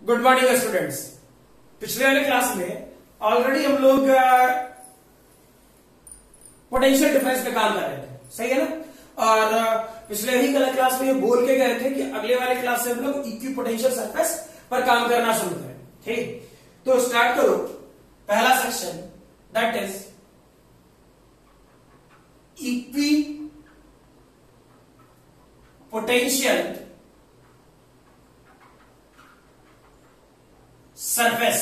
Good morning students. पिछले वाले class में ऑलरेडी हम लोग पोटेंशियल डिफरेंस पे काम कर रहे थे, सही है ना। और पिछले ही कल क्लास में ये बोल के गए थे कि अगले वाले क्लास से हम लोग इक्वी पोटेंशियल सरफेस पर काम करना शुरू करें। ठीक, तो स्टार्ट करो पहला section, that is equi potential surface.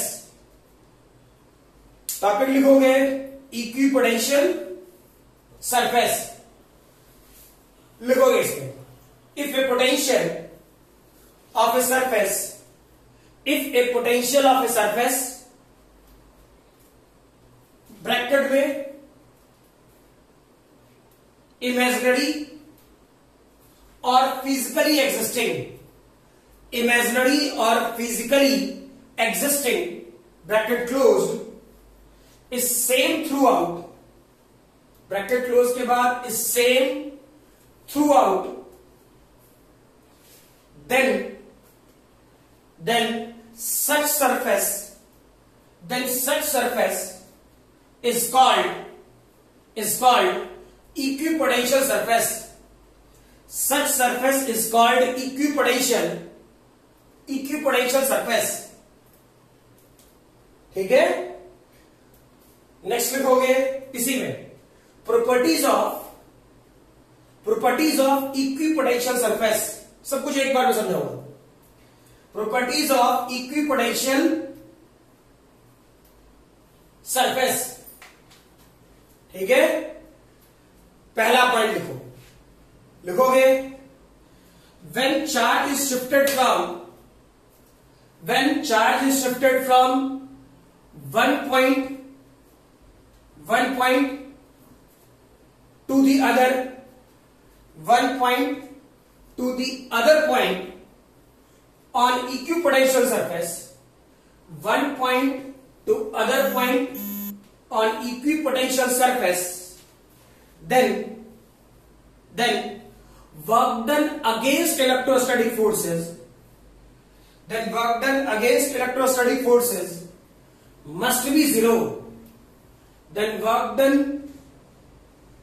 Topic लिखोगे इक्वी पोटेंशियल सरफेस, लिखोगे इसमें if A potential of a surface, if A potential of a surface bracket में इमेजिनरी और फिजिकली एग्जिस्टिंग, इमेजिनरी और physically existing bracket closed is same throughout, bracket closed के बाद is same throughout, then such surface is called equipotential surface. Such surface is called equipotential surface. ठीक है, next लिखोगे इसी में प्रॉपर्टीज ऑफ इक्विपोटेंशियल सरफेस। सब कुछ एक बार में समझाऊंगा। प्रॉपर्टीज ऑफ इक्विपोटेंशियल सरफेस, ठीक है। पहला पॉइंट लिखोगे when charge is shifted from one point to the other point on equipotential surface, one point to other point on equipotential surface, then work done against electrostatic forces must be zero. Then work done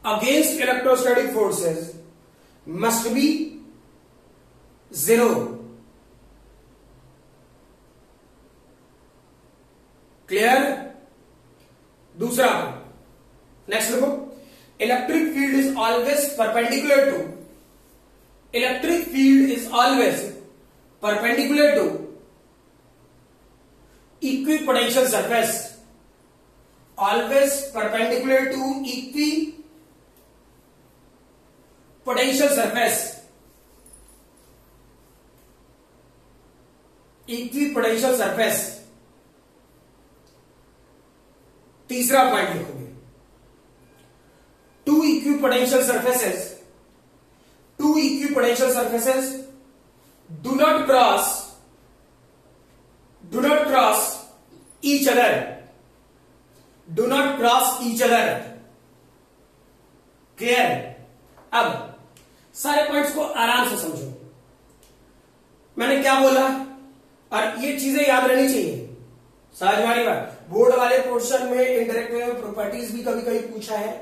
against electrostatic forces must be zero. Clear? दूसरा next लिखो electric field is always perpendicular to equipotential surface, always perpendicular to equipotential surface. तीसरा point लिखोगे two equipotential surfaces do not cross each other. Clear? अब सारे points को आराम से समझो। मैंने क्या बोला और ये चीजें याद रहनी चाहिए। समझ वाली बात। बोर्ड वाले पोर्शन में इनडायरेक्ट वे प्रॉपर्टीज भी कभी कभी पूछा है,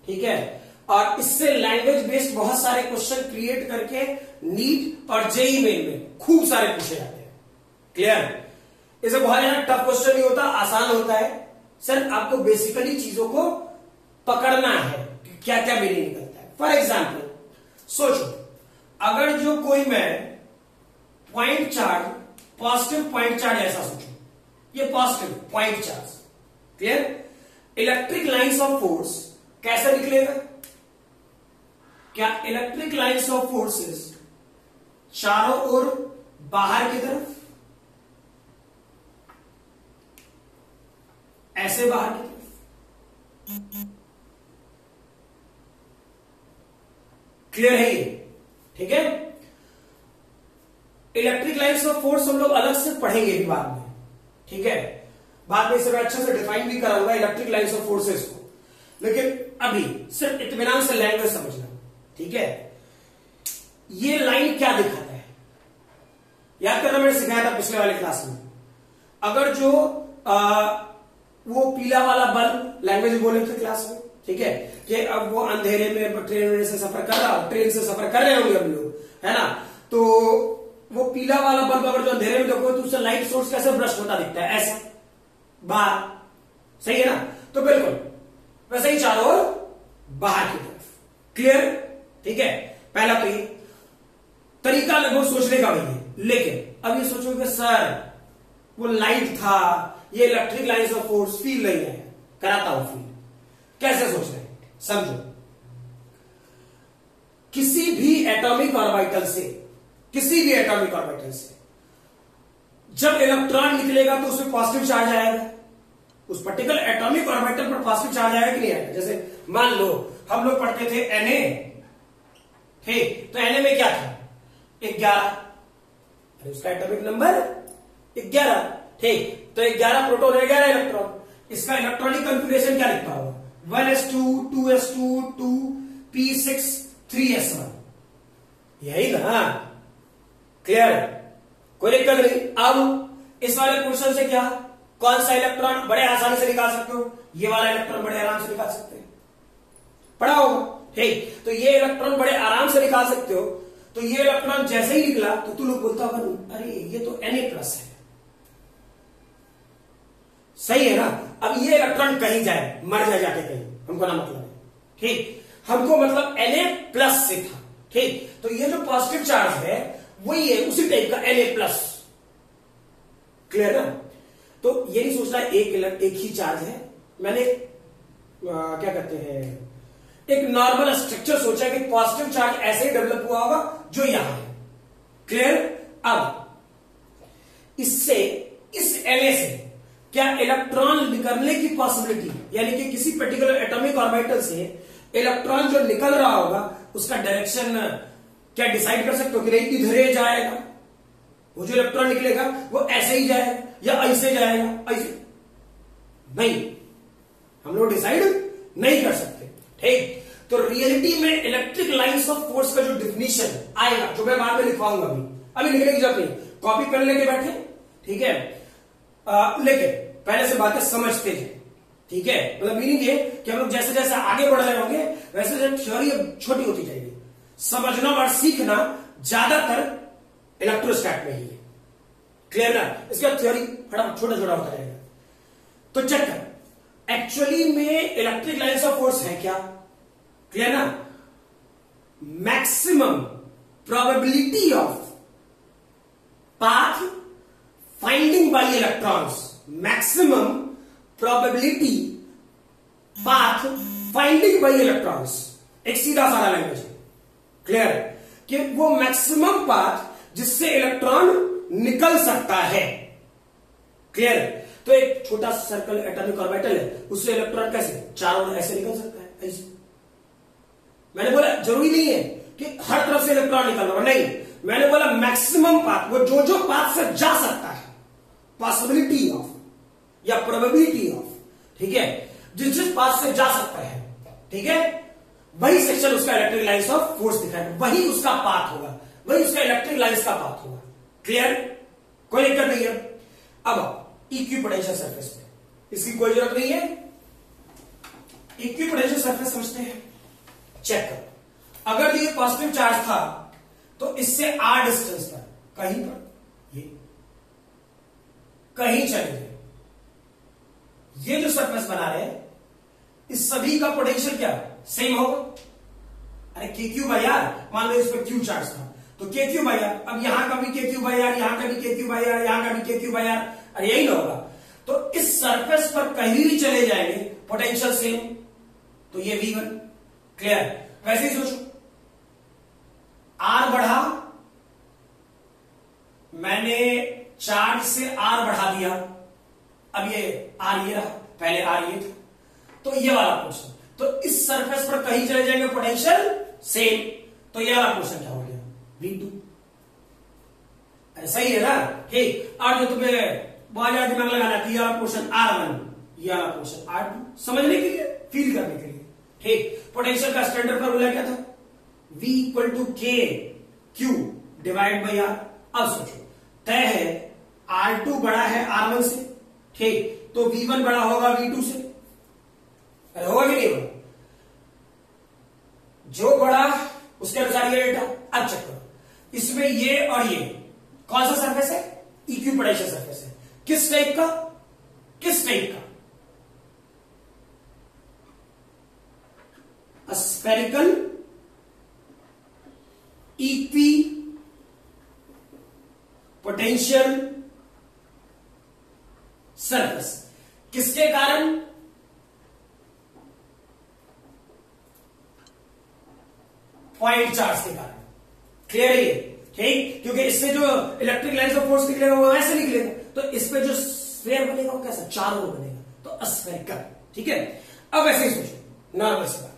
ठीक है। और इससे लैंग्वेज बेस्ड बहुत सारे क्वेश्चन क्रिएट करके नीट और जेईई मेन में खूब सारे पूछे जाते हैं। क्लियर? इसे बहुत ज्यादा टफ क्वेश्चन नहीं होता, आसान होता है। सर आपको बेसिकली चीजों को पकड़ना है कि क्या क्या मीनिंग निकलता है। फॉर एग्जाम्पल सोचो, अगर जो कोई मैं point charge, positive point charge ऐसा सोचो, ये positive point charge, clear. Electric lines of force कैसे निकलेगा? क्या इलेक्ट्रिक लाइंस ऑफ फोर्सेस चारों ओर बाहर की तरफ, ऐसे बाहर की तरफ, क्लियर है ये? ठीक है। इलेक्ट्रिक लाइंस ऑफ फोर्स हम लोग अलग से पढ़ेंगे भी बाद में, ठीक है। बाद में इसे मैं अच्छे से डिफाइन भी कराऊंगा इलेक्ट्रिक लाइंस ऑफ फोर्सेस को, लेकिन अभी सिर्फ इत्मीनान से लैंग्वेज समझना, ठीक है। ये लाइन क्या दिखाता है? याद करना, मैंने सिखाया था पिछले वाले क्लास में। अगर जो वो पीला वाला बल्ब, लैंग्वेज बोले थे क्लास में, ठीक है, कि अब वो अंधेरे में ट्रेन से सफर कर रहा, ट्रेन से सफर कर रहे होंगे हम लोग, है ना, तो वो पीला वाला बल्ब अगर जो अंधेरे में देखो तो उससे लाइट सोर्स कैसे ब्रश होता दिखता है, ऐसा बाहर, सही है ना, तो बिल्कुल वैसे ही चारों ओर बाहर की तरफ। क्लियर, ठीक है। पहला तो ये तरीका लगभग सोचने का वही है, लेकिन अब ये सोचो कि सर वो लाइट था, ये electric lines of force feel नहीं है, कराता हूं फील, कैसे सोच रहे हैं, समझो। किसी भी एटॉमिक ऑर्बिटल से, किसी भी एटॉमिक ऑर्बिटल से जब इलेक्ट्रॉन निकलेगा तो उसमें पॉजिटिव चार्ज आएगा, उस पर्टिकुलर एटॉमिक ऑर्बिटल पर पॉजिटिव चार्ज आएगा कि नहीं आएगा। जैसे मान लो हम लोग पढ़ते थे Na, ठीक, तो Na में क्या था 11, अरे उसका एटॉमिक नंबर 11, ठीक, तो 11 प्रोटॉन है, 11 इलेक्ट्रॉन, इसका इलेक्ट्रॉनिक कॉन्फ़िगरेशन क्या लिखता होगा, 1s2 2s2 2p6 3s1, यही ना। क्लियर, कोई दिक्कत नहीं। अब इस वाले क्वेश्चन से क्या, कौन सा इलेक्ट्रॉन बड़े आसानी से निकाल सकते हो, ये वाला इलेक्ट्रॉन बड़े आराम से निकाल सकते हैं, पढ़ा होगा, ठीक, तो ये इलेक्ट्रॉन बड़े आराम से निकाल सकते हो। तो ये इलेक्ट्रॉन जैसे ही निकला तो तू लोग बोलता होगा अरे ये तो Na+ है, सही है ना। अब ये इलेक्ट्रॉन कहीं जाए, मर जाए जाके कहीं, हमको ना मतलब है, ठीक, हमको मतलब Na+ से था, ठीक, तो ये जो पॉजिटिव चार्ज है वही है उसी टाइप का Na+। क्लियर ना, तो ये नहीं सोचना एक ही चार्ज है, मैंने क्या कहते हैं एक नॉर्मल स्ट्रक्चर सोचा कि पॉजिटिव चार्ज ऐसे ही डेवलप हुआ होगा जो यहां है। क्लियर, अब इससे, इस Na से क्या इलेक्ट्रॉन निकलने की पॉसिबिलिटी, यानी कि किसी पर्टिकुलर एटॉमिक ऑर्बिटल से इलेक्ट्रॉन जो निकल रहा होगा उसका डायरेक्शन क्या डिसाइड कर सकते हो कि नहीं इधर ही जाएगा, वो जो इलेक्ट्रॉन निकलेगा वो ऐसे ही जाएगा या ऐसे जाएगा, ऐसे नहीं, हम लोग डिसाइड नहीं कर सकते, ठीक। तो रियलिटी में इलेक्ट्रिक लाइंस ऑफ फोर्स का जो डिफिनीशन आएगा, जो मैं बाद में लिखवाऊंगा, अभी लिखने की जरूरत नहीं, कॉपी पेन लेके बैठे, ठीक है, लेकिन पहले से बातें समझते हैं, ठीक है, मतलब मीनिंग ये कि हम लोग जैसे जैसे आगे बढ़ रहे होंगे वैसे जैसे थ्योरी अब छोटी होती जाएगी, समझना और सीखना ज्यादातर इलेक्ट्रोस्टैट में ही है। क्लियर ना, इसके बाद थ्योरी फटाफट छोटा छोटा होता रहेगा। तो चेक कर, एक्चुअली में इलेक्ट्रिक लाइन्स ऑफ फोर्स है क्या, क्लियर ना, maximum probability of path finding bye electrons, maximum probability path finding bye electrons, एक सीधा सारा लैंग्वेज है। क्लियर, कि वो मैक्सिमम पाथ जिससे इलेक्ट्रॉन निकल सकता है। क्लियर, तो एक छोटा सर्कल एटॉमिक ऑर्बिटल है, उससे इलेक्ट्रॉन कैसे चारों ओर ऐसे निकल सकता है, ऐसे। मैंने बोला जरूरी नहीं है कि हर तरफ से इलेक्ट्रॉन निकल रहा, नहीं, मैंने बोला मैक्सिमम पाथ, वो जो जो पाथ से जा सकता है, पॉसिबिलिटी ऑफ या प्रोबेबिलिटी ऑफ, ठीक है, जिस जिस पाथ से जा सकता है, ठीक है, वही सेक्शन उसका इलेक्ट्रिक लाइन्स ऑफ फोर्स दिखाएगा, वही उसका पाथ होगा, वही उसका इलेक्ट्रिक लाइन्स का पाथ होगा। क्लियर, कोई दिक्कत नहीं है। अब इक्विपोटेंशियल सरफेस पे इसकी कोई जरूरत नहीं है, इक्विपोटेंशियल सरफेस समझते हैं। चेक करो, अगर ये पॉजिटिव चार्ज था तो इससे r डिस्टेंस पर कहीं पर ये कहीं चले गए, ये जो सरफेस बना रहे हैं इस सभी का पोटेंशियल क्या सेम होगा। अरे KQ/R, मान लो इस पर Q चार्ज था तो KQ/R, अब यहां का भी KQ/R, यहां का भी KQ/R, यहां का भी KQ/R, अरे यही ना होगा। तो इस सरफेस पर कहीं भी चले जाएंगे पोटेंशियल सेम, तो ये V1। क्लियर, वैसे ही सोचो, R बढ़ा, मैंने चार्ज से R बढ़ा दिया, अब ये R ये रहा, पहले R ये था, तो ये वाला क्वेश्चन, तो इस सरफेस पर कहीं चले जाएंगे पोटेंशियल सेम, तो ये वाला क्वेश्चन क्या हो गया V2। सही है ना, ठीक। और जो तुम्हें बहुत ज्यादा दिमाग लगाना कि ये वाला क्वेश्चन R1, ये वाला क्वेश्चन R2, समझने के लिए, फील करने के लिए, ठीक। पोटेंशियल का स्टैंडर्ड फॉर्मूला क्या था, V = K Q/R। अब सोचो, तय है R2 बड़ा है R1 से, ठीक, तो V1 बड़ा होगा V2 से, होगा कि नहीं होगा? जो बड़ा उसके अनुसार ये डेटा। अब चेक करो, इसमें ये और ये कौन सा सरफेस है? इक्विपोटेंशियल सरफेस है। किस टाइप का? किस टाइप का? Spherical equi potential surface. किसके कारण? पॉइंट चार्ज के कारण। क्लियर है ये? ठीक, क्योंकि इससे जो इलेक्ट्रिक लाइन्स ऑफ फोर्स निकलेगा वो ऐसे निकलेगा, तो इस पे जो स्फेयर बनेगा वो कैसा? चारों ओर बनेगा, तो स्फेरिकल। ठीक है, अब ऐसे ही सोचो, नॉर्मल सी बात,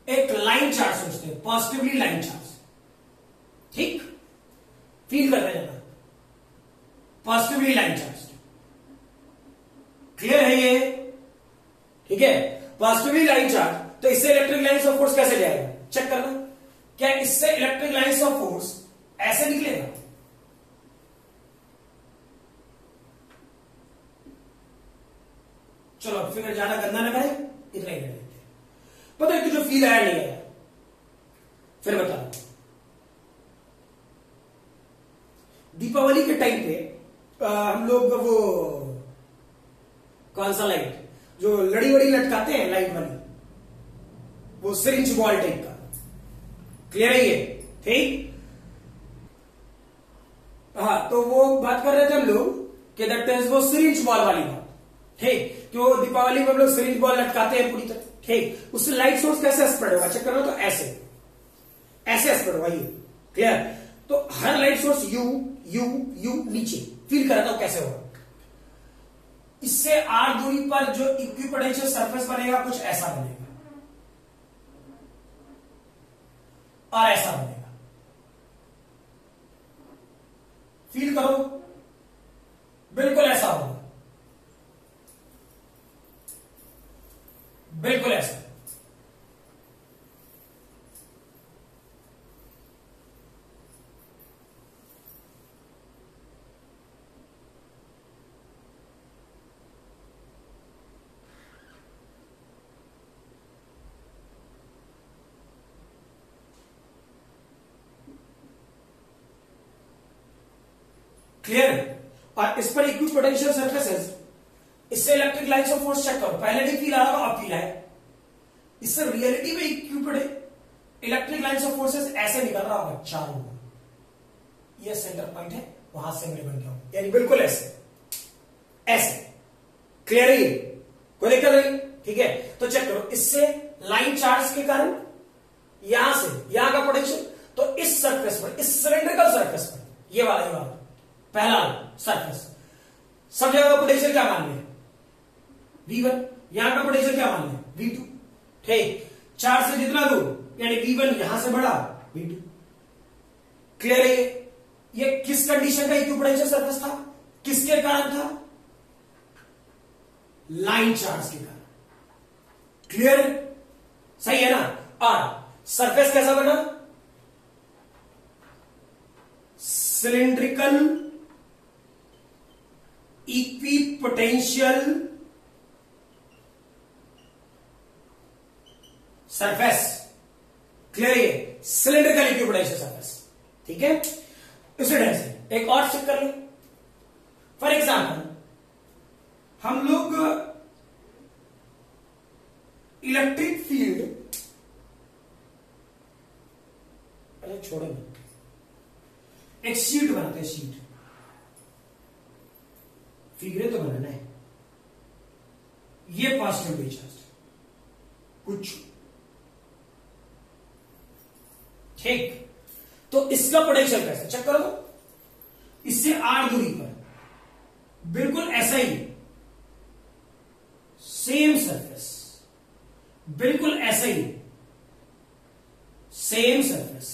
एक लाइन चार्ज सोचते हैं, पॉजिटिवली लाइन चार्ज, ठीक, फील कर रहे हैं, पॉजिटिवली लाइन चार्ज। क्लियर है ये? ठीक है, पॉजिटिवली लाइन चार्ज, तो इससे इलेक्ट्रिक लाइन्स ऑफ फोर्स कैसे जाएगा? चेक करना, क्या इससे इलेक्ट्रिक लाइन्स ऑफ फोर्स ऐसे निकलेगा? चलो फिगर ज्यादा गंदा ना करें, इतना ही कर देते हैं। पता है कि जो फील आया नहीं आया, फिर बता दो। दीपावली के टाइम पे हम लोग वो कौन सा लाइट, जो लड़ी वड़ी लटकाते हैं लाइट वाली, वो सिरिंज बॉल टाइप का। क्लियर है ये? ठीक, हाँ, तो वो बात कर रहे थे हम लोग कि दैट इज वो सिरिंज बॉल वाली बात, ठीक, कि वो दीपावली में हम लोग सिरिंज बॉल लटकाते हैं पूरी तरह, ठीक, उससे लाइट सोर्स कैसे स्प्रेड होगा? चेक करना, तो ऐसे ऐसे स्प्रेड होगा ये। क्लियर? तो हर लाइट सोर्स यू यू यू नीचे, फील करा था कैसे होगा? इससे आर दूरी पर जो इक्विपोटेंशियल सरफेस बनेगा कुछ ऐसा बनेगा और ऐसा बनेगा। फील करो, बिल्कुल ऐसा होगा, बिल्कुल ऐसा। क्लियर? और इस पर इक्विपोटेंशियल सरफेसेस, इससे electric lines of force check करो, पहले भी फील आ रहा अब फील आए, इससे रियलिटी में इलेक्ट्रिक लाइन्स ऑफ फोर्सेस ऐसे निकल रहा होगा चारों, ये सेंटर पॉइंट है, वहां से बन गया, यानी बिल्कुल ऐसे ऐसे। क्लियर है? कोई दिक्कत नहीं? ठीक है, तो चेक करो, इससे लाइन चार्ज के कारण यहां से यहां का पोटेंशियल, तो इस सरफेस पर, इस सिलेंड्रिकल सरफेस पर, ये वाला पहला सरफेस, सब जगह का पोटेंशियल क्या मान लिया? V1। यहां का पोटेंशियल क्या मान लिया? V2। ठीक, चार्ज से जितना दूर, यानी V1 यहां से बड़ा, V2। क्लियर है? ये किस कंडीशन का इक्विपोटेंशियल सरफेस था? किसके कारण था? लाइन चार्ज के कारण। क्लियर? सही है ना? और सरफेस कैसा बना? Cylindrical equipotential surface. क्लियर है? Cylindrical equipotential surface. ठीक है, इसी ढंग से एक और चेक कर लो। फॉर एग्जाम्पल, हम लोग इलेक्ट्रिक फील्ड, अरे छोड़ो ना, एक शीट बनाते हैं, शीट, फिगरें तो बनाना है। ये पॉजिटिव चार्ज कुछ, ठीक, तो इसका पोटेंशियल कैसे चेक करो, इससे आर दूरी पर बिल्कुल ऐसा ही, सेम सरफेस, बिल्कुल ऐसा ही, same surface.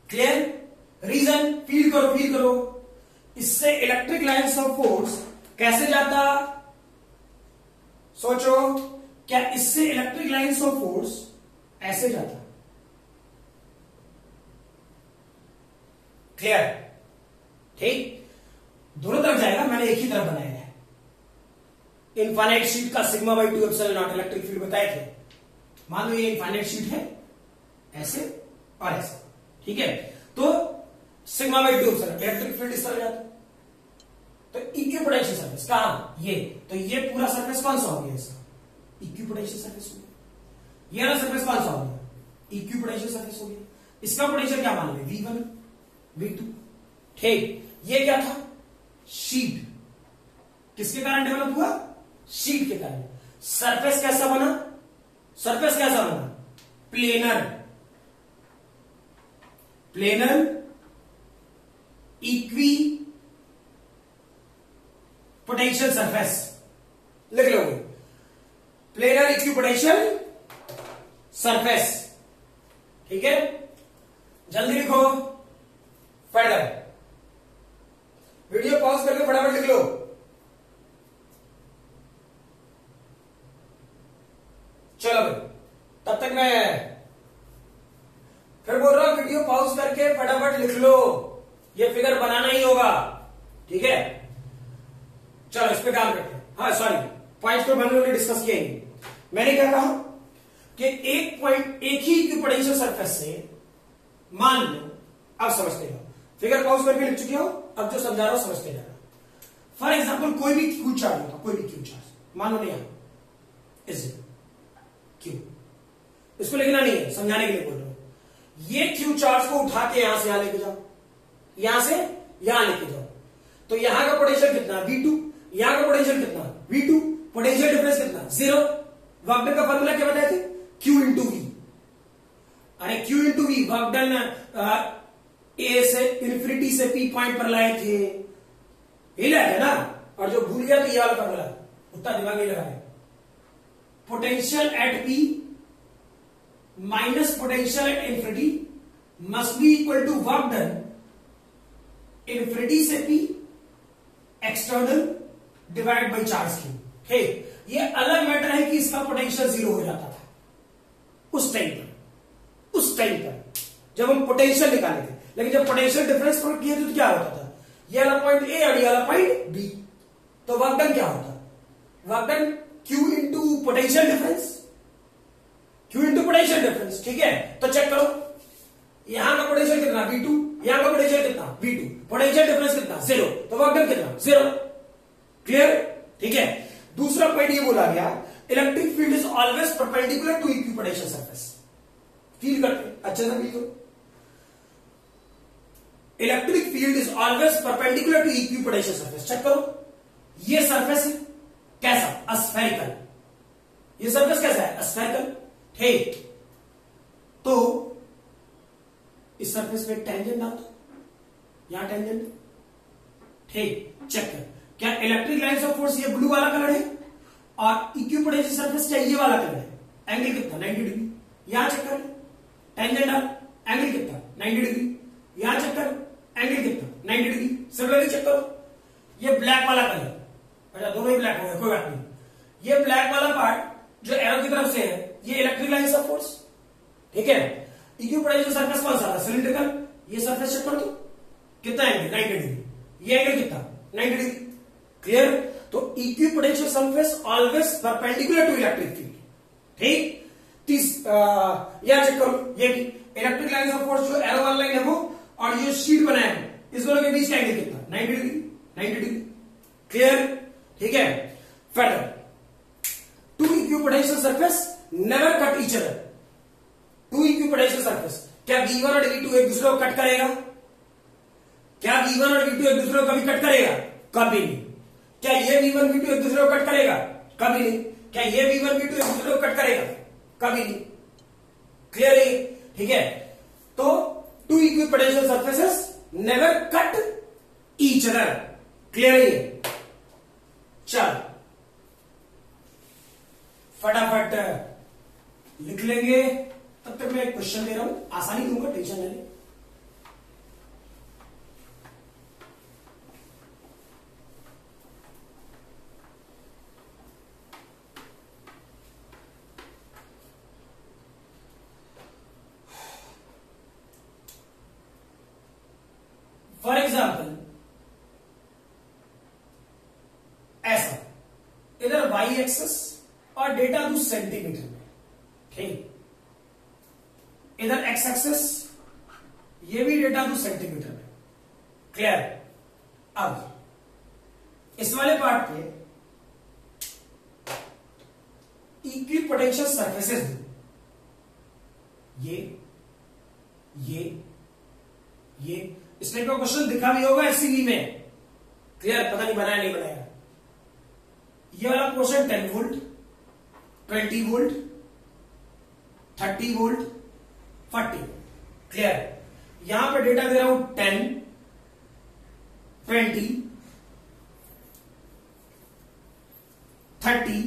Clear? Reason feel करो, फील करो, इससे इलेक्ट्रिक लाइन्स ऑफ फोर्स कैसे जाता? सोचो, क्या इससे इलेक्ट्रिक लाइन्स ऑफ फोर्स ऐसे जाता? क्लियर? ठीक, दोनों तरफ जाएगा, मैंने एक ही तरफ बनाया है। इनफाइनाइट शीट का sigma by 2 epsilon not electric field बताए थे। मान लो ये इनफाइनाइट शीट है, ऐसे और ऐसे, ठीक है। तो sigma by 2 epsilon electric field इस तरह जाता है। तो इक्विपोटेंशियल सरफेस कहां, ये तो ये पूरा सरफेस कौन सा हो गया इसका, इक्विपोटेंशियल सरफेस हो गया। ये वाला सरफेस कौन सा हो गया, इक्विपोटेंशियल सरफेस हो गया। इसका पोटेंशियल क्या मान ले, V1 V2, ठीक। ये क्या था, शीट, किसके कारण डेवलप हुआ, शीट के कारण। सरफेस कैसा बना, सरफेस कैसा बना, planar, planar equi potential surface, लिख लोगे, प्लेनर इक्वी पोटेंशियल सरफेस, ठीक है। जल्दी लिखो, फटाफट वीडियो पॉज करके फटाफट लिख लो। चलो भाई, तब तक मैं फिर बोल रहा हूं, वीडियो पॉज करके फटाफट लिख लो, ये फिगर बनाना ही होगा, ठीक है। चलो इस पे काम करते हैं। हाँ सॉरी, पॉइंट्स तो हम लोगों ने डिस्कस किए ही। मैंने क्या कहा कि एक पॉइंट, एक ही इक्विपोटेंशियल सरफेस से मान लो, अब समझते हो, फिगर पॉज करके लिख चुके हो, अब जो समझा रहा हूं समझते जाना। फॉर एग्जाम्पल कोई भी क्यू चार्ज होता, कोई भी क्यू चार्ज मान लो, यहां इज क्यू, इसको लिखना नहीं है, समझाने के लिए बोल रहा हूं। ये क्यू चार्ज को उठा के यहां से यहां लेके जाओ, यहां से यहां लेके जाओ, तो यहां का पोटेंशियल कितना, V2, यहां का पोटेंशियल कितना, V2, पोटेंशियल डिफरेंस कितना, 0। वर्क डन का फॉर्मूला क्या बताए थे, Q इंटू V। अरे Q into V, work done A से इन्फिनिटी से P पॉइंट पर लाए थे, ये लाया है ना। और जो भूल गया तो ये वाला फॉर्मूला उतना दिमाग नहीं लगाए, potential at P minus potential at infinity must be equal to work done infinity से P external divide by charge Q। ठीक, ये अलग मैटर है कि इसका पोटेंशियल 0 हो जाता था उस टाइम पर, उस टाइम पर जब हम पोटेंशियल निकाले थे। लेकिन जब पोटेंशियल डिफरेंस पर किए थे तो क्या होता था, ये वाला पॉइंट ए और ये वाला पॉइंट बी, तो वर्क डन क्या होता, work done Q into potential difference, Q into potential difference, ठीक है। तो चेक करो, यहां का पोटेंशियल कितना, V2, यहां का पोटेंशियल कितना, V2, पोटेंशियल डिफरेंस कितना, 0, तो वर्क डन कितना, 0। क्लियर, ठीक है। दूसरा पॉइंट ये बोला गया, electric field is always perpendicular to equipotential surface. Feel करते अच्छे से फील करो, electric field is always perpendicular to equipotential surface. Check करो, ये सरफेस है कैसा, अस्फेरिकल, ये सरफेस कैसा है, अस्फेरिकल, ठीक। तो इस सरफेस पे टेंजेंट डाल दो, यहां टेंजेंट, ठीक। चेक कर, क्या इलेक्ट्रिक लाइन्स ऑफ फोर्स ये ब्लू वाला कलर है और इक्विपोटेंशियल सरफेस क्या ये वाला कलर है, एंगल कितना, 90 डिग्री। यहां चेक कर, टेंजेंट डाल, एंगल कितना, 90 डिग्री। यहां चेक कर, एंगल कितना, 90 डिग्री। सिमिलरली चेक करो, ये ब्लैक वाला कलर, अच्छा दोनों ही ब्लैक हो गए, कोई बात नहीं। ये ब्लैक वाला पार्ट जो एरो की तरफ से है, ये इलेक्ट्रिक लाइन्स ऑफ फोर्स, ठीक है। इक्विपोटेंशियल सरफेस कौन सा था, सिलिंड्रिकल। ये सरफेस चेक कर दो, कितना एंगल, 90 डिग्री। ये एंगल कितना, 90 डिग्री। क्लियर, तो equipotential surface always perpendicular to electric field, ठीक। यहां चेक करो, ये इलेक्ट्रिक लाइन्स ऑफ फोर्स जो एरो वाला लाइन है वो, और ये शीट बनाया है, इस दोनों के बीच का एंगल कितना, 90 डिग्री, 90 डिग्री। क्लियर, ठीक है। Further, two equipotential surface never cut each other. Two equipotential surface, क्या V1 और V2 एक दूसरे को कट करेगा, क्या V1 और V2 एक दूसरे को कभी कट करेगा, कभी नहीं। क्या ये V1 V2 एक दूसरे को कट करेगा, कभी नहीं। क्या ये V1 V2 एक दूसरे को कट करेगा, कभी नहीं। क्लियर है, ठीक है। तो two equipotential surfaces never cut each other. Clear है, चल फटाफट लिख लेंगे। तब तक मैं एक क्वेश्चन दे रहा हूं, आसानी दूंगा, टेंशन नहीं। फॉर एग्जाम्पल वाई एक्सेस और डेटा दूं सेंटीमीटर में, ठीक। इधर एक्स एक्सेस, ये भी डेटा दूं सेंटीमीटर में, क्लियर। अब इस वाले पार्ट पे इक्विपोटेंशियल सरफेसेस दूं, ये इस टाइप का क्वेश्चन दिखा भी होगा एससीबी में, क्लियर। पता नहीं बनाया नहीं बनाया। ये वाला question 10 volt, 20 volt, 30 volt, 40, clear. यहां पे डेटा दे रहा हूं 10, 20, 30,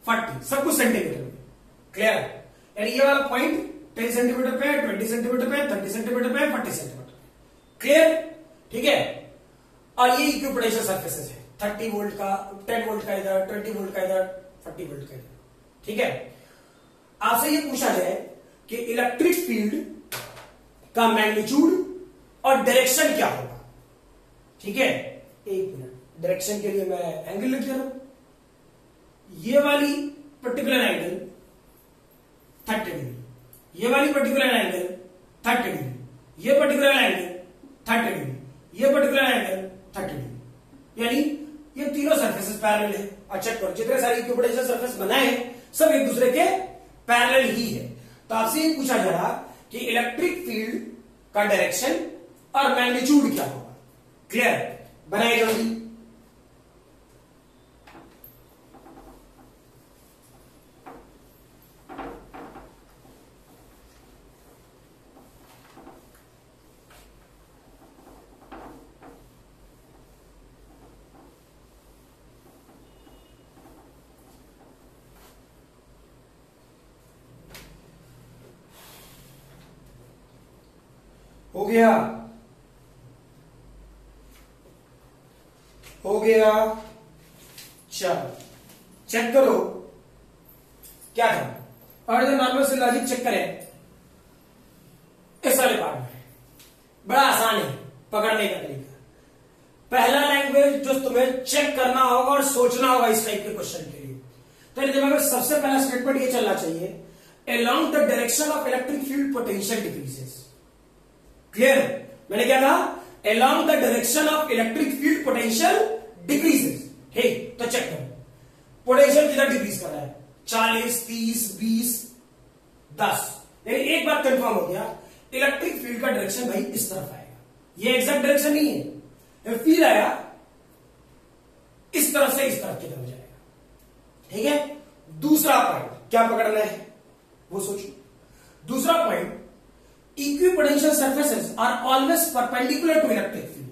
40, सब कुछ सेंटीमीटर में, क्लियर। यानी ये वाला पॉइंट 10 सेंटीमीटर पे, 20 सेंटीमीटर पे, 30 सेंटीमीटर पे, 40 सेंटीमीटर, क्लियर, ठीक है। और ये इक्विपोटेंशियल सरफेसेस है, 30 वोल्ट का, 10 वोल्ट का इधर, 20 वोल्ट का इधर, 40 वोल्ट का इधर, ठीक है। आपसे ये पूछा जाए कि इलेक्ट्रिक फील्ड का मैग्नीट्यूड और डायरेक्शन क्या होगा, ठीक है। एक मिनट, डायरेक्शन के लिए मैं एंगल लिख दे रहा हूं। ये वाली पर्टिकुलर एंगल 30 डिग्री, ये वाली पर्टिकुलर एंगल 30 डिग्री, ये पर्टिकुलर एंगल 30 डिग्री, ये पर्टिकुलर एंगल 30 डिग्री, यानी ये तीनों सरफेसेस पैरेलल है। और चेक करो, जितने सारे इक्विपोटेंशियल सरफेस बनाए हैं सब एक दूसरे के पैरेलल ही है। तो आपसे ये पूछा जा रहा कि इलेक्ट्रिक फील्ड का डायरेक्शन और मैग्नीट्यूड क्या होगा, क्लियर। बनाए जल्दी। हो गया, हो गया। चलो चेक करो क्या था। और नॉर्मल से लॉजिक चेक करें इस वाले पार्ट में, बड़ा आसान है पकड़ने का तरीका। पहला लैंग्वेज जो तुम्हें चेक करना होगा और सोचना होगा इस टाइप के क्वेश्चन के लिए, तो दिमाग में सबसे पहला स्टेटमेंट ये चलना चाहिए, along the direction of electric field potential decreases, clear. मैंने क्या कहा, along the direction of electric field potential decreases, ठीक। तो चेक करो पोटेंशियल किधर डिक्रीज कर रहा है, 40, 30, 20, 10। लेकिन एक बात कंफर्म हो गया, इलेक्ट्रिक फील्ड का डायरेक्शन भाई इस तरफ आएगा। ये एग्जैक्ट डायरेक्शन नहीं है, फील आया इस तरफ से इस तरफ की तरफ जाएगा, ठीक है। दूसरा पॉइंट क्या पकड़ना है वो सोचो। दूसरा point, equipotential surfaces are always perpendicular to electric field.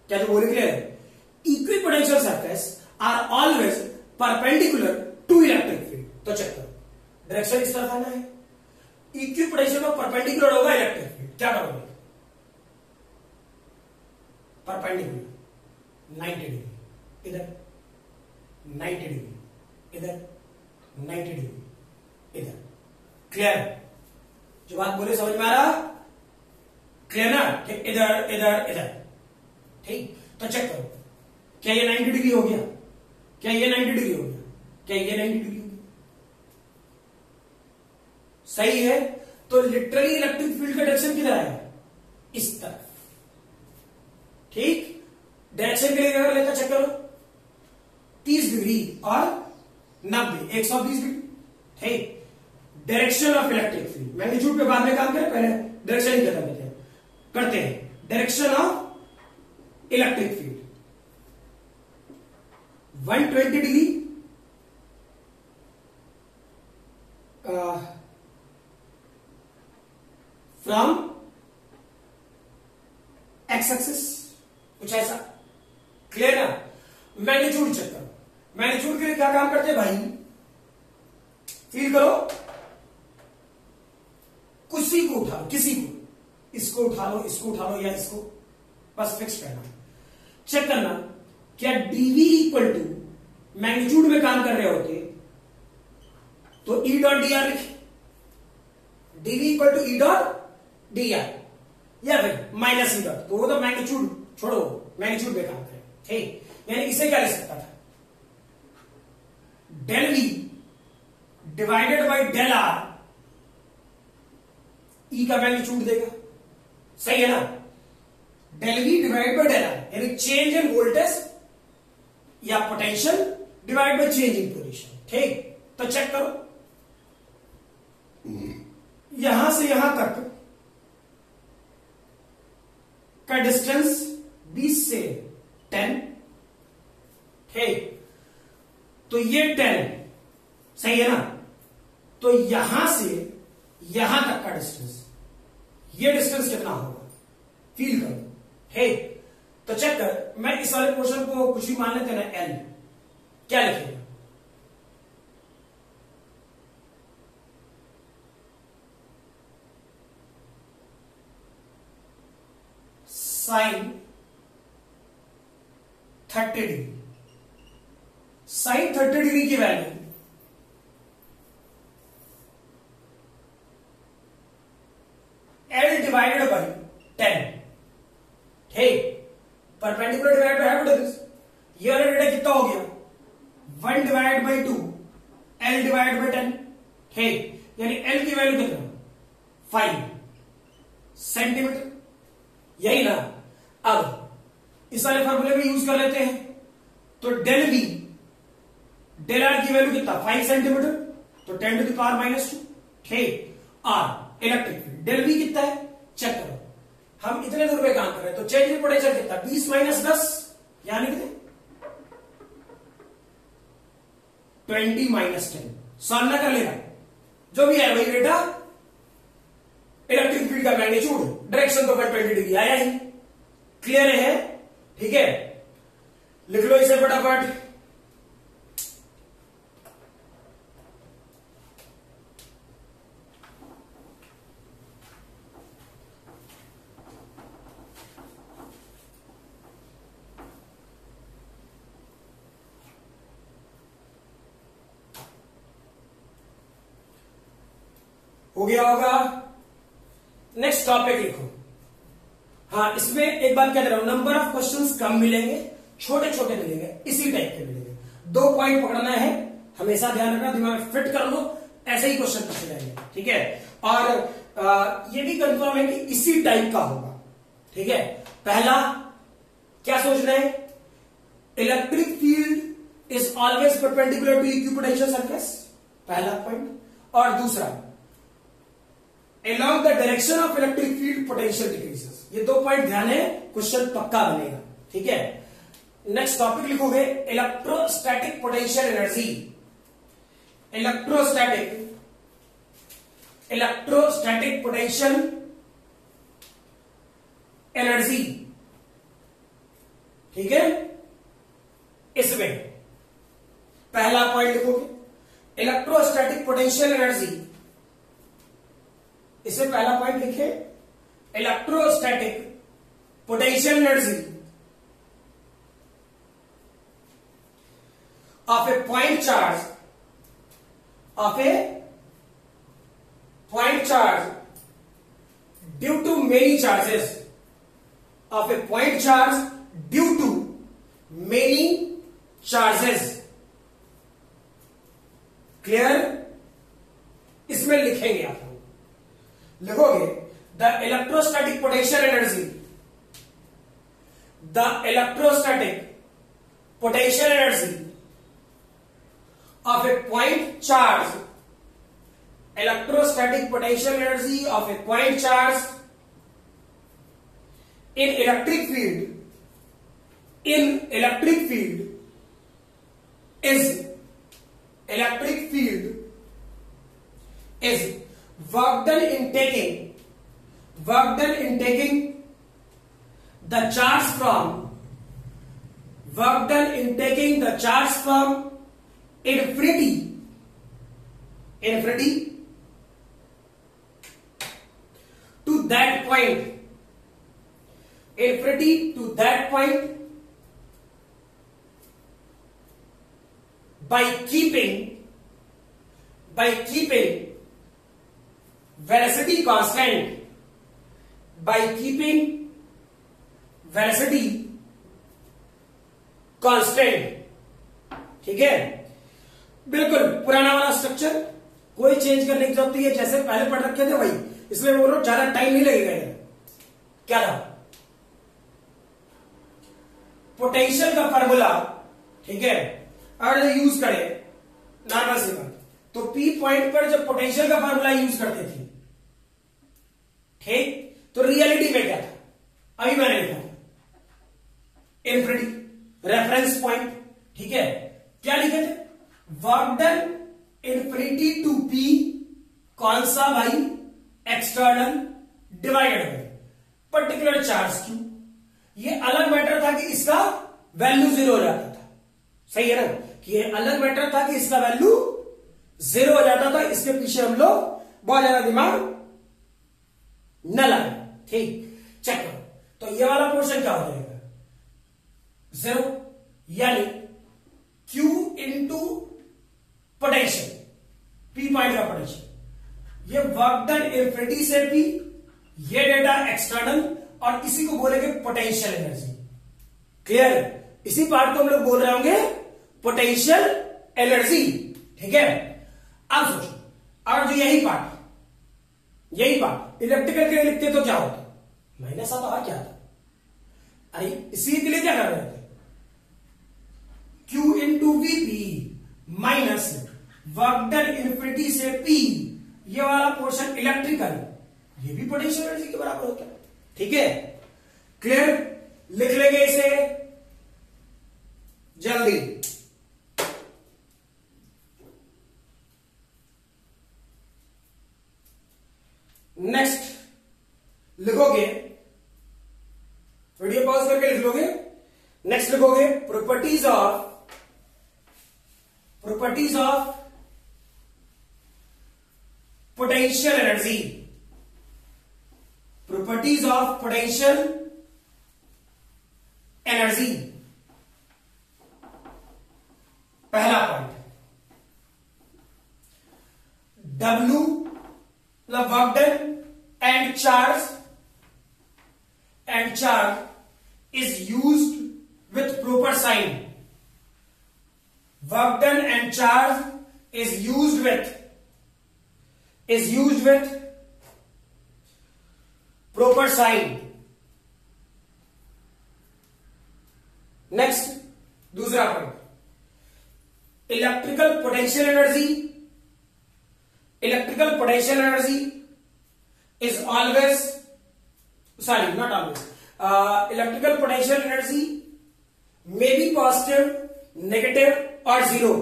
क्या जो बोले क्लियर है, equipotential surface are always perpendicular to electric field. तो चेक करो, डायरेक्शन इस तरफ आना है, इक्विपोटेंशियल में परपेंडिकुलर होगा इलेक्ट्रिक फील्ड, क्या करोगे, परपेंडिकुलर 90 डिग्री इधर, 90 डिग्री इधर, 90 डिग्री इधर, क्लियर। जो बात बोले समझ में आ रहा, क्लियर ना, कि इधर इधर इधर, ठीक। तो चेक करो, क्या ये 90 डिग्री हो गया, क्या ये 90 डिग्री हो गया, क्या ये 90 डिग्री हो गया, सही है। तो लिटरली इलेक्ट्रिक फील्ड का डायरेक्शन किधर आएगा, इस तरफ, ठीक। डायरेक्शन के लिए अगर लेकर चेक करो, 30 डिग्री और 90, 120 डिग्री, ठीक। Direction of electric field, magnitude पे बाद में काम करें, पहले डायरेक्शन ही खत्म करते हैं। Direction of electric field 120 degree from x axis, कुछ ऐसा, क्लियर ना। मैग्नीट्यूड चेक करो, मैग्नीट्यूड के लिए क्या काम करते हैं भाई, फील करो, किसी को उठा लो, किसी को, इसको उठा लो, इसको उठा लो, या इसको बस फिक्स करना, चेक करना क्या डीवी इक्वल टू मैग्नीट्यूड में काम कर रहे होते तो ई डॉट डी आर लिखे, DV equal to E dot D R, या फिर माइनस ई डॉट, तो वो तो मैग्नीट्यूड छोड़ो, मैग्नीट्यूड में काम करे, ठीक। यानी इसे क्या लिख सकता था, del V divided by del R, E का मैग्नीट्यूड देगा, सही है ना। Del V divide by del R यानी चेंज इन वोल्टेज या potential divide by change in position, ठीक। तो चेक करो, यहां से यहां तक का डिस्टेंस 20 से 10, ठीक। तो ये 10 सही है ना। तो यहां से यहां तक का डिस्टेंस, ये डिस्टेंस कितना होगा फील करो, ठीक। तो चेक कर, मैं इस वाले पोर्शन को कुछ भी मान लेते हैं ना, एल, क्या लिखेगा, साइन 30 डिग्री। साइन 30 डिग्री की वैल्यू एल डिवाइडेड बाई 10, ठीक। परपेंडिकुलर डिवाइड बाई हाइपोटेन्यूज, ये वाला डेटा कितना हो गया 1 divide by 2 L divide by 10, ठीक। यानी एल की वैल्यू कितना 5 सेंटीमीटर, यही ना। अब इस वाले फॉर्मूले में यूज कर लेते हैं, तो डेल वी डेल आर की वैल्यू कितना 5 सेंटीमीटर, तो 10 टू द पावर -2, ठीक। R electric field, del V कितना है चेक करो, हम इतने दूर पे काम कर रहे हैं, तो चेंज इन पोटेंशियल कितना 20 - 10 यानी कितने 20 - 10, सॉल्व ना कर लेना, जो भी है वही बेटा इलेक्ट्रिक फील्ड का मैग्नीट्यूड, डायरेक्शन तो 120 डिग्री आया ही, क्लियर है, ठीक है। लिख लो इसे फटाफट, हो गया होगा। नेक्स्ट टॉपिक लिखो। हाँ, इसमें एक बात कह रहा हूं, नंबर ऑफ क्वेश्चंस कम मिलेंगे, छोटे छोटे मिलेंगे, इसी टाइप के मिलेंगे। 2 पॉइंट पकड़ना है, हमेशा ध्यान रखना, दिमाग में फिट कर लो, ऐसे ही क्वेश्चन पूछे जाएंगे, ठीक है। और ये भी कंफर्म है कि इसी टाइप का होगा, ठीक है। पहला क्या सोचना है, electric field is always perpendicular to equipotential surface, पहला पॉइंट। और दूसरा, along the direction of electric field potential decreases, ये 2 पॉइंट ध्यान है, क्वेश्चन पक्का बनेगा, ठीक है। नेक्स्ट टॉपिक लिखोगे electrostatic potential energy, electrostatic potential energy, ठीक है। इसमें पहला पॉइंट लिखोगे इलेक्ट्रोस्टैटिक पोटेंशियल एनर्जी, इसमें पहला पॉइंट लिखे electrostatic potential energy of a point charge, due to many charges, of a point charge due to many charges, clear. इसमें लिखेंगे आप, लिखोगे the electrostatic potential energy, the electrostatic potential energy of a point charge, electrostatic potential energy of a point charge in electric field, is work done in taking the charge from infinity to that point, by keeping velocity constant, ठीक है। बिल्कुल पुराना वाला structure, कोई change करने की जरूरत नहीं है, जैसे पहले पढ़ रखे थे वही, इसलिए बोल रहा हूं ज्यादा टाइम नहीं लगेगा। क्या था पोटेंशियल का फार्मूला, ठीक है, अगर यूज करें नॉर्मल सी बात, तो पी पॉइंट पर जब पोटेंशियल का फार्मूला यूज करते थे, ठीक, तो रियलिटी में क्या था, अभी मैंने लिखा था इन्फिनिटी रेफरेंस पॉइंट, ठीक है, क्या लिखे थे, work done infinity to P कौन सा भाई, external divided by particular charge Q. ये अलग मैटर था कि इसका वैल्यू 0 हो जाता था, सही है ना, कि ये अलग मैटर था कि इसका वैल्यू 0 हो जाता था, इसके पीछे हम लोग बहुत ज्यादा दिमाग न लगाए, ठीक। चेक करो, तो ये वाला पोर्शन क्या हो जाएगा 0, यानी Q into potential, P point का पोटेंशियल, ये वर्क डन इन्फिनिटी से पी, ये डेटा एक्सटर्नल, और इसी को बोलेंगे पोटेंशियल एनर्जी। क्लियर, इसी पार्ट को हम लोग बोल रहे होंगे पोटेंशियल एनर्जी, ठीक है। अब सोचो, अगर जो यही पार्ट इलेक्ट्रिकल के लिए लिखते तो क्या होता, माइनस आता, और क्या था, अरे इसी के लिए क्या कर रहे थे, Q into VP minus work done infinity से P, ये वाला पोर्शन इलेक्ट्रिकल, ये भी पोटेंशियल एनर्जी के बराबर होता है, ठीक है। क्लियर, लिख लेंगे इसे जल्दी। नेक्स्ट लिखोगे, वीडियो पॉज करके लिख लोगे, नेक्स्ट लिखोगे properties of potential energy, properties of potential energy. पहला पॉइंट, W मतलब work done and charge is used with proper sign, work done and charge is used with proper sign। Next दूसरा point, electrical potential energy is always, sorry not always, electrical potential energy may be positive, negative और zero,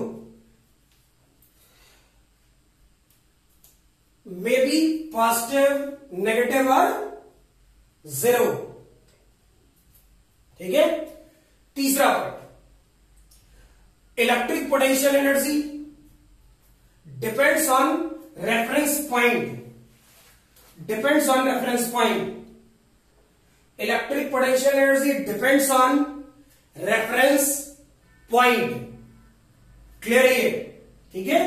may be positive, negative और 0, ठीक है। तीसरा point, electric potential energy depends on reference point, electric potential energy depends on reference point. Clear है ये, ठीक है।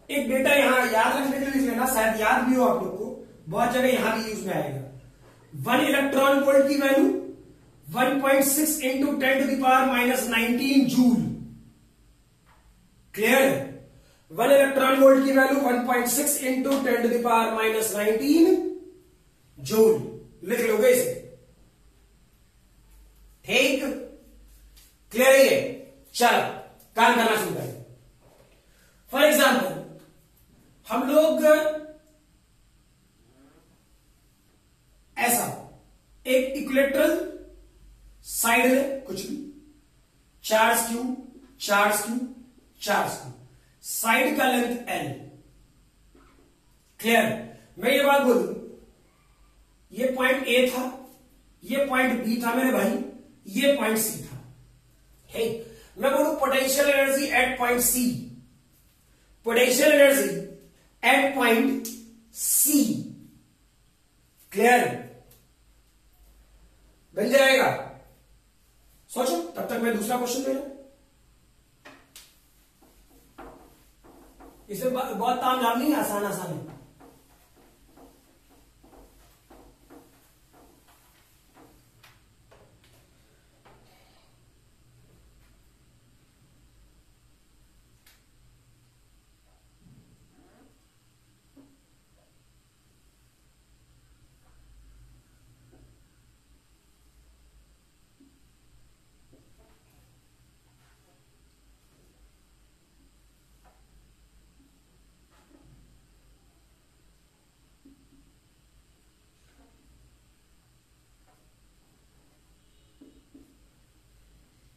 एक डेटा यहां याद रखने के लिए लिख लेना, शायद याद भी हो आप लोग को, बहुत जगह यहां भी यूज में आएगा। 1 इलेक्ट्रॉन वोल्ट की value 1.6 into 10 to the power minus 19 joule. Clear, 1 electron volt की value 1.6 into 10 to the power minus 19 joule, लिख लोगे इसे, ठीक। क्लियर है ये, चलो काम करना शुरू करें। फॉर एग्जाम्पल हम लोग ऐसा एक इक्विलेटरल साइड है, कुछ भी चार्ज क्यू, साइड का लेंथ L। क्लियर, मैं ये बात बोलूं, ये पॉइंट A था, ये पॉइंट B था मेरे भाई, ये पॉइंट C था, ठीक। मैं बोलूं potential energy at point C, potential energy at point C। Clear, बन जाएगा, सोचो, तब तक मैं दूसरा क्वेश्चन ले रहा हूं। इसे बहुत तामझाम नहीं, आसान है।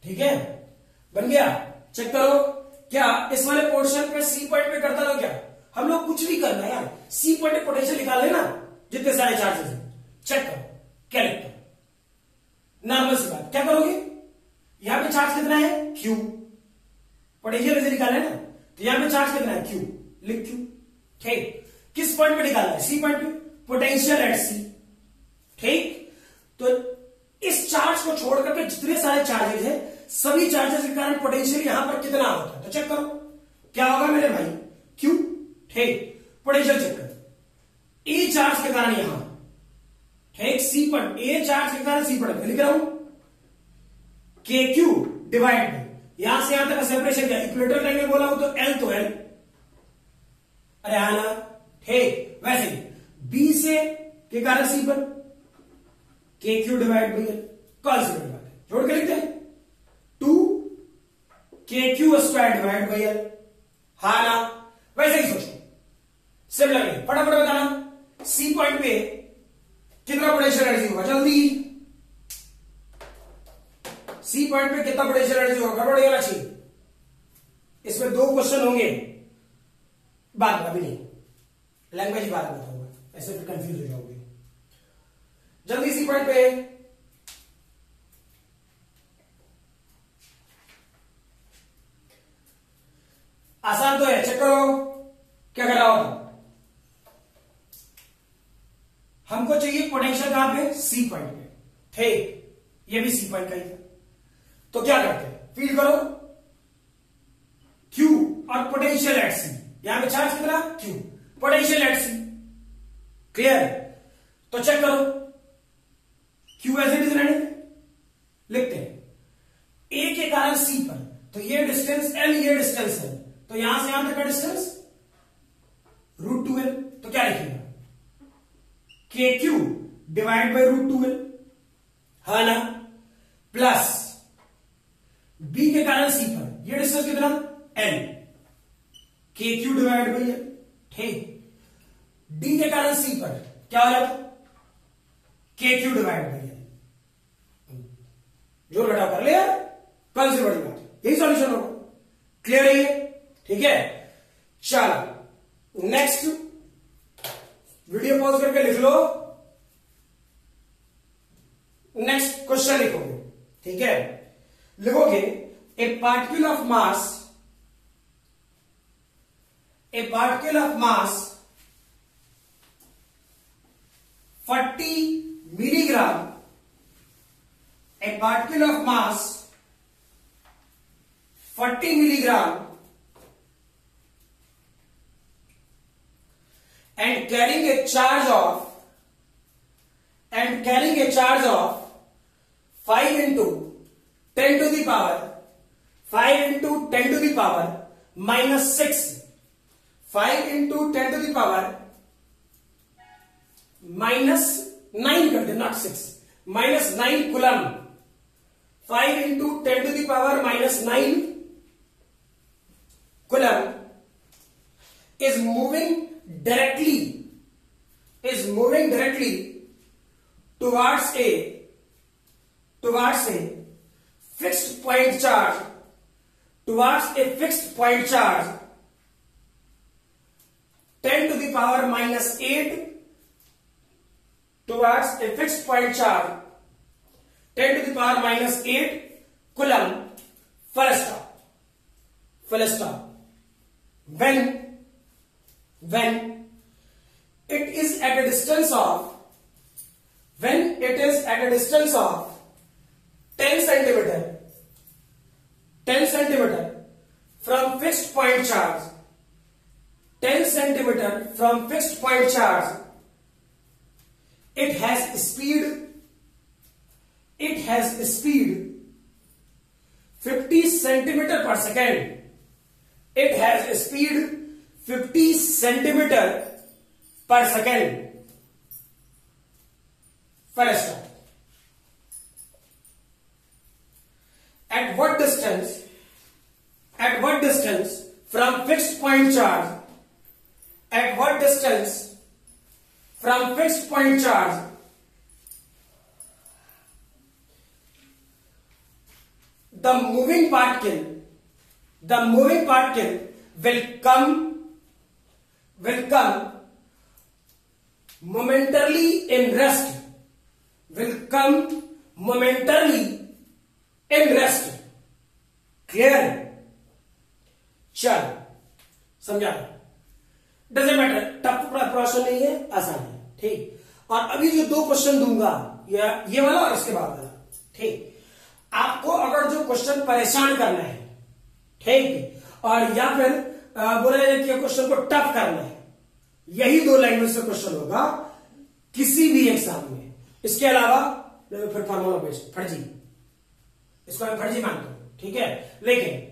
ठीक है, बन गया। चेक करो, क्या इस वाले पोर्शन पे सी पॉइंट पे करता रहो क्या? हम लोग कुछ भी करना है यार, सी पॉइंट पे पोटेंशियल निकाल लेना जितने सारे चार्जेस हैं। चेक करो क्या लिखता है, नॉर्मल सी बात। क्या करोगे, यहां पे चार्ज कितना है Q, पोटेंशियल वैसे निकालना है ना, तो यहां पे चार्ज कितना है Q, लिख Q। ठीक, किस पॉइंट पे निकालना है? सी पॉइंट पे, पोटेंशियल एट सी। ठीक, तो इस चार्ज को छोड़ करके जितने सारे चार्जेस हैं, सभी चार्जेस के कारण पोटेंशियल यहां पर कितना होता है? तो चेक करो क्या होगा मेरे भाई, Q। ठीक, पोटेंशियल चेक करो, ए चार्ज के कारण यहां, ठीक, सी पॉइंट, ए चार्ज के कारण सी पॉइंट लिख रहा हूं, KQ डिवाइड बाय, यहां से यहां तक का सेपरेशन क्या, इक्वेटर ट्रायंगल बोला हूं तो L तो L, अरे आना। ठीक, वैसे ही बी से के कारण सी पर KQ डिवाइड बाय L, कौन सी बड़ी बात है, जोड़ के लिखते हैं 2KQ square divide by L, हाँ ना। वैसे ही सोचो, सिमिलरली फटाफट बताना, सी पॉइंट पे कितना पोटेंशियल एनर्जी होगा, जल्दी। सी पॉइंट पे कितना पोटेंशियल एनर्जी होगा, गड़बड़ होना चाहिए। इसमें 2 क्वेश्चन होंगे, बाद में, अभी नहीं, लैंग्वेज बाद में बताऊंगा, ऐसे फिर कंफ्यूज हो जाओगे। जल्दी सी पॉइंट पे आसान तो है, चेक करो क्या कर रहा होगा। हमको चाहिए पोटेंशियल कहां पे, सी पॉइंट पे। ठीक, ये भी सी पॉइंट का ही था, तो क्या करते हैं, फील करो Q और पोटेंशियल एट सी, यहां पे चार्ज कितना Q, potential at C, clear. तो चेक करो, Q एज इट इज रहने लिखते हैं, A के कारण C पर, तो ये डिस्टेंस L, ये डिस्टेंस है, तो यहां से यहां तक का डिस्टेंस √2L, तो क्या लिखेगा, KQ डिवाइड बाय √2L, है ना, प्लस B के कारण C पर, ये डिस्टेंस कितना L, KQ divide by L। ठीक, D के कारण C पर क्या हो जाता, KQ डिवाइड बाय L, जो घटाव कर लिया, कौन सी बड़ी बात है, यही सॉल्यूशन होगा। क्लियर है ये, ठीक है। चलो नेक्स्ट, वीडियो पॉज करके लिख लो, नेक्स्ट क्वेश्चन लिखोगे, ठीक है। लिखोगे ए particle of mass, A particle of mass 40 milligram, A particle of mass 40 milligram and carrying a charge of 5 into 10 to the power 5 into 10 to the power minus 6, 5 into 10 to the power minus 9 कर दे, not 6, minus 9 coulomb, 5 into 10 to the power minus 9 coulomb is moving directly towards a fixed point charge, 10 to the power minus 8, towards a fixed point charge 10 to the power minus 8 coulomb, full stop. When it is at a distance of 10 centimeter from fixed point charge, 10 centimeter from fixed point charge, it has speed 50 centimeter per second. It has speed 50 centimeter per second. First stop. At what distance from fixed point charge? At what distance from fixed point charge the moving particle will come momentarily in rest, clear? चल समझा? Doesn't matter, tough प्रश्न नहीं है, आसान है, ठीक। और अभी जो दो क्वेश्चन दूंगा, ये वाला और इसके बाद वाला, ठीक। आपको अगर जो क्वेश्चन परेशान करना है, ठीक, और या फिर बोला जाए कि क्वेश्चन को टफ करना है, यही दो लैंग्वेज से क्वेश्चन होगा किसी भी एग्जाम में। इसके अलावा फिर फॉर्मूला बेस्ड फर्जी, इसको मैं फर्जी मानता हूं, ठीक है, लेकिन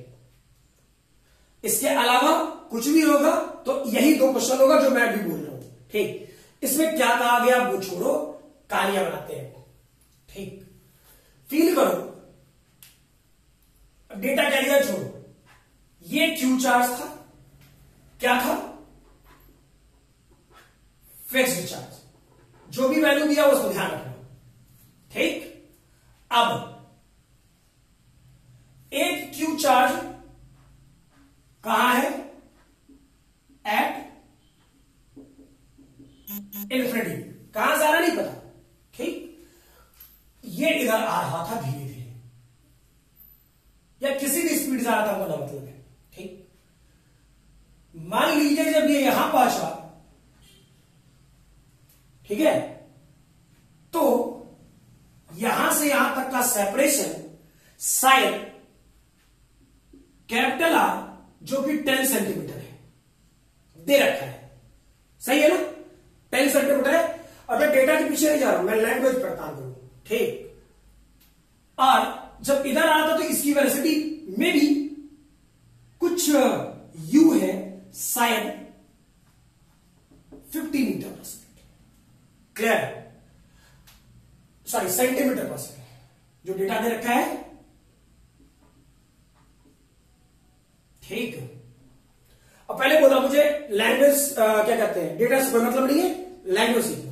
इसके अलावा कुछ भी होगा तो यही दो क्वेश्चन होगा जो मैं भी बोल रहा हूं, ठीक। इसमें क्या कहा गया वो छोड़ो, कार्य बनाते हैं, ठीक। फील करो, डेटा कैरियर छोड़ो, ये क्यू चार्ज था, क्या था? फिक्स्ड चार्ज, जो भी वैल्यू दिया उसको ध्यान रखना, ठीक। अब एक क्यू चार्ज कहां है? एट इन्फिनिटी, कहां से आ रहा नहीं पता, ठीक। ये इधर आ रहा था धीरे धीरे, या किसी भी स्पीड से आ रहा था, बोला मतलब है, ठीक। मान लीजिए जब ये यहां पहुंचा, ठीक है, तो यहां से यहां तक का सेपरेशन शायद कैपिटल आर, जो कि 10 सेंटीमीटर है, दे रखा है, सही है ना? 10 सेंटीमीटर है। और मैं डेटा के पीछे नहीं जा रहा हूं, मैं लैंग्वेज पर काम करूं, ठीक। और जब इधर आ रहा था तो इसकी वेलोसिटी में भी कुछ यू है, शायद 50 मीटर पर सेकेंड, क्लियर? सॉरी, सेंटीमीटर पर सेकेंड जो डेटा दे रखा है, ठीक। अब पहले बोला मुझे लैंग्वेज क्या कहते हैं, डेटा से कोई मतलब नहीं है, लैंग्वेज सीखना।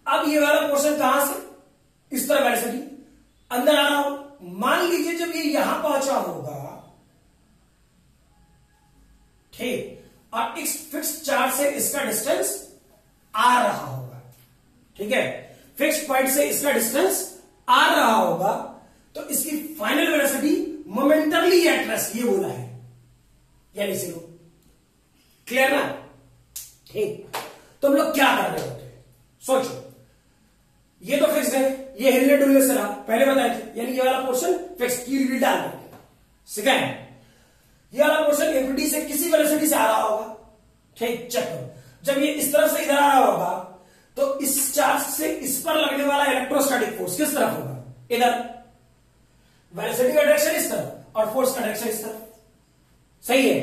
अब ये वाला पोर्शन कहां से, इस तरह वेलोसिटी अंदर आ रहा हूं, मान लीजिए जब ये यहां पहुंचा होगा, ठीक, और इस फिक्स चार्ज से इसका डिस्टेंस आ रहा होगा, ठीक है, फिक्स पॉइंट से इसका डिस्टेंस आ रहा होगा, तो इसकी final velocity momentarily at rest, ये बोला है, यानी जीरो, क्लियर ना? ठीक। तो हम लोग क्या कर रहे होते हैं, सोचो, ये तो फिक्स है, ये हिलने डुलने से रहा, पहले बताए थे, यानी ये वाला पोर्शन फिक्स की डाल देंगे। सेकेंड, ये वाला पोर्शन इन्फिनिटी से किसी वेलोसिटी से आ रहा होगा, ठीक, चेक करो। जब ये इस तरफ से इधर आ रहा होगा, तो इस चार्ज से इस पर लगने वाला इलेक्ट्रोस्टैटिक फोर्स किस तरफ होगा? इधर। वेलोसिटी का डायरेक्शन इस तरफ और फोर्स का डायरेक्शन इस तरफ, सही है।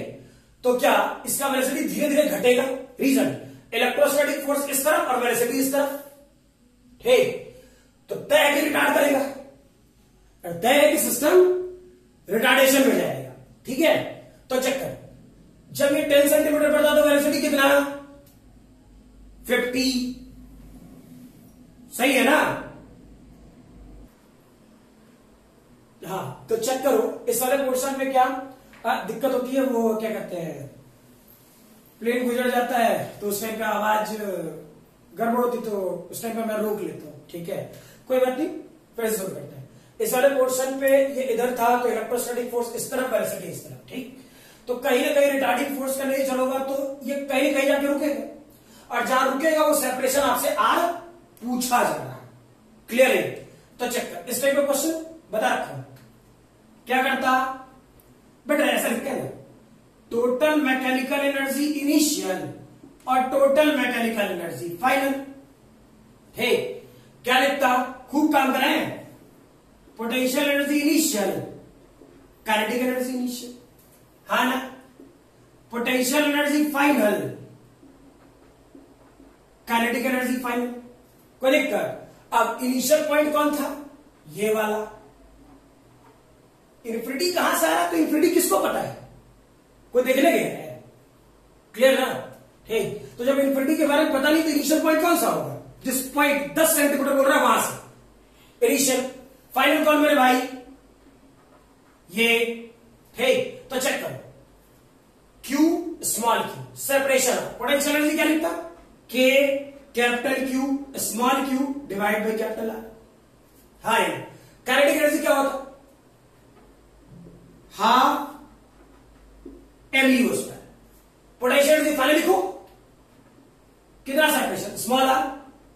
तो क्या इसका वेलोसिटी धीरे धीरे घटेगा? रीजन, इलेक्ट्रोस्टैटिक फोर्स इस तरफ और वेलोसिटी इस तरफ, ठीक। तो तय है कि रिटार्ड करेगा, और तय है कि सिस्टम रिटार्डेशन में जाएगा, ठीक है। तो चेक कर, जब ये 10 सेंटीमीटर पर था तो वेलोसिटी कितना? 50, सही है ना? हाँ, तो चेक करो, इस वाले पोर्शन में क्या दिक्कत होती है, वो क्या कहते हैं, प्लेन गुजर जाता है तो उस टाइम पे आवाज गड़बड़ होती, तो उस टाइम पे मैं रोक लेता हूं, ठीक है, कोई बात नहीं, फिर से करते हैं। इस वाले पोर्शन पे ये इधर था तो इलेक्ट्रोस्टैटिक फोर्स इस तरफ, वेलोसिटी इस तरफ, ठीक। तो कहीं ना कहीं रिटार्डिंग फोर्स का नहीं चलोगा तो ये कहीं ना कहीं जाके रुकेगा, और जहां रुकेगा वो सेपरेशन आपसे आर पूछा जा रहा है, क्लियर है? तो चेक कर, इस टाइप का क्वेश्चन बता रखा, क्या करता बेटा, ऐसा लिखते हैं, टोटल मैकेनिकल एनर्जी इनिशियल और टोटल मैकेनिकल एनर्जी फाइनल, ठीक। क्या लिखता? खूब काम कराएं, potential energy initial, kinetic energy initial, हाँ ना, potential energy final, kinetic energy final, कोई दिक्कत? अब इनिशियल पॉइंट कौन था? ये वाला। इन्फिनिटी कहां से आया? तो इन्फिनिटी किसको पता है? कोई देखने गया है, क्लियर ना? ठीक। तो जब इन्फिनिटी के बारे में पता नहीं तो इनिशियल पॉइंट कौन सा होगा? जिस पॉइंट 10 सेंटीमीटर बोल रहा है वहां से इनिशियल। फाइनल कौन मेरे भाई? ये, ठीक। तो चेक करो, Q small Q, separation of potential energy क्या लिखता, K capital Q small Q divide by capital R. हाँ, काइनेटिक एनर्जी क्या होता, half mU square. Potential energy final लिखो, कितना separation, small R,